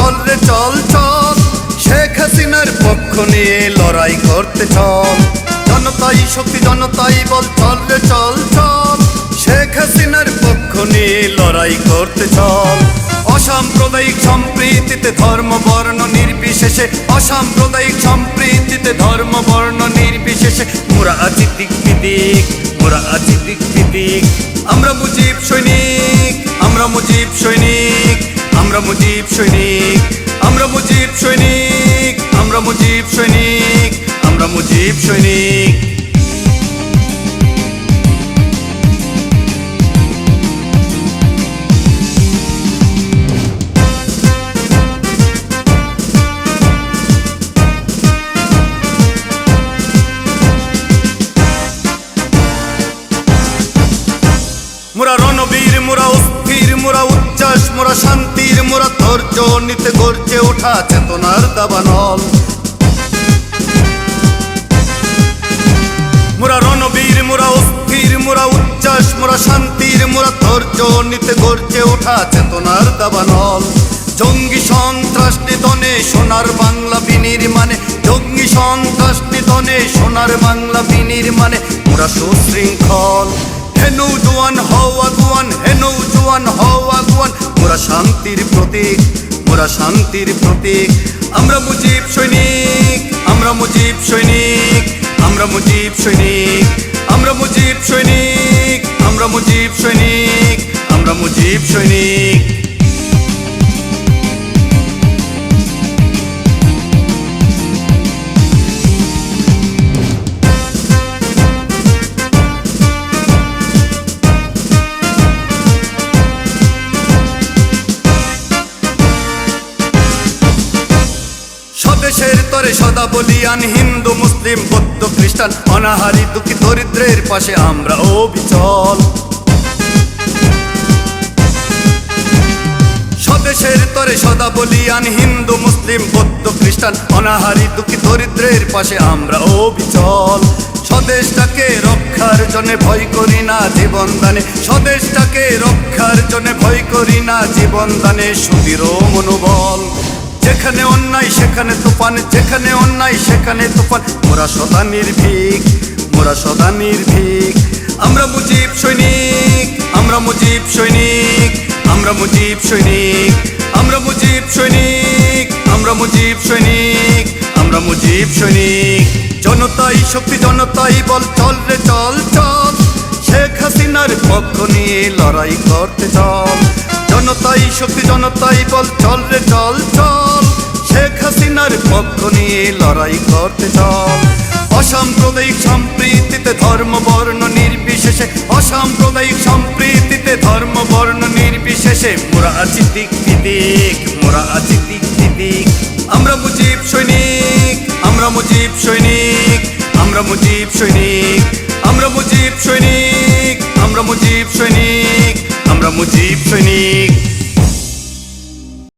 চল রে চল চল, শেখ হাসিনার পক্ষ নিয়ে লড়াই করতে চল। জনতাই শক্তি জনতাই বল, চল রে চল চল, শেখ হাসিনার পক্ষ নিয়ে লড়াই করতে চল। অসাম্প্রদায়িক সম্প্রীতিতে ধর্ম বর্ণ নির্বিশেষে, অসাম্প্রদায়িক সম্প্রীতিতে ধর্ম বর্ণ নির্বিশেষে মোরা আছি দিক বিদিক, মোরা আছি দিক বিদিক। আমরা মুজিব সৈনিক, আমরা মুজিব সৈনিক, আমরা মুজিব সৈনিক, আমরা মুজিব সৈনিক, আমরা মুজিব সৈনিক, আমরা মুজিব সৈনিক। মোরা রণবীর, মোরা অস্থির, মোরা উচ্ছ্বাস, মোরা শান্তির, মোরা ধৈর্য নিতে গর্জে ওঠা চেতনার দাবানল। মোরা রণবীর, মোরা অস্থির, মোরা উচ্ছ্বাস, মোরা শান্তির, মোরা ধৈর্য নিতে গর্জে ওঠা চেতনার দাবানল। জঙ্গি সন্ত্রাস নিধনে সোনার বাংলা বিনির্মাণে, জঙ্গি সন্ত্রাস নিধনে সোনার বাংলা বিনির্মাণে মোরা সুশৃঙ্খল। হে নৌজওয়ান হও আগুয়ান, হে নৌজওয়ান হও আগুয়ান, মোরা শান্তির প্রতীক, মোরা শান্তির প্রতীক। আমরা মুজিব সৈনিক, আমরা মুজিব সৈনিক, আমরা মুজিব সৈনিক, আমরা মুজিব সৈনিক, আমরা মুজিব সৈনিক, আমরা মুজিব সৈনিক। স্বদেশের তরে সদা বলিয়ান, হিন্দু মুসলিম বৌদ্ধ খ্রিস্টান অনাহারী দুঃখী দরিদ্রের পাশে আমরা অবিচল। স্বদেশের তরে সদা বলিয়ান, হিন্দু মুসলিম বৌদ্ধ খ্রিস্টান অনাহারী দুঃখী দরিদ্রের পাশে আমরা অবিচল। স্বদেশটাকে রক্ষার জন্য ভয় করি না জীবন দানে, স্বদেশটাকে রক্ষার জন্য ভয় করি না জীবন দানে সুদৃঢ় মনোবল। যেখানে অন্যায় সেখানে তুফান, যেখানে অন্যায় সেখানে তুফান, মোরা সদা নির্ভীক, মোরা সদা নির্ভীক। আমরা মুজিব সৈনিক, আমরা মুজিব সৈনিক, আমরা মুজিব সৈনিক, আমরা মুজিব সৈনিক, আমরা মুজিব সৈনিক, আমরা মুজিব সৈনিক। জনতাই শক্তি জনতাই বল, চল রে চল চল, শেখ হাসিনার পক্ষ নিয়ে লড়াই করতে চল। জনতাই শক্তি জনতাই বল, চল রে চল চল, শেখ হাসিনার পক্ষ নিয়ে লড়াই করতে চল। অসাম্প্রদায়িক সম্প্রীতিতে ধর্ম বর্ণ নির্বিশেষে, অসাম্প্রদায়িক সম্প্রীতিতে ধর্ম বর্ণ নির্বিশেষে মোরা আছি দিক বিদিক, মোরা আছি দিক বিদিক। আমরা মুজিব সৈনিক, আমরা মুজিব সৈনিক, আমরা মুজিব সৈনিক, আমরা মুজিব সৈনিক, আমরা মুজিব সৈনিক, আমরা মুজিব সৈনিক।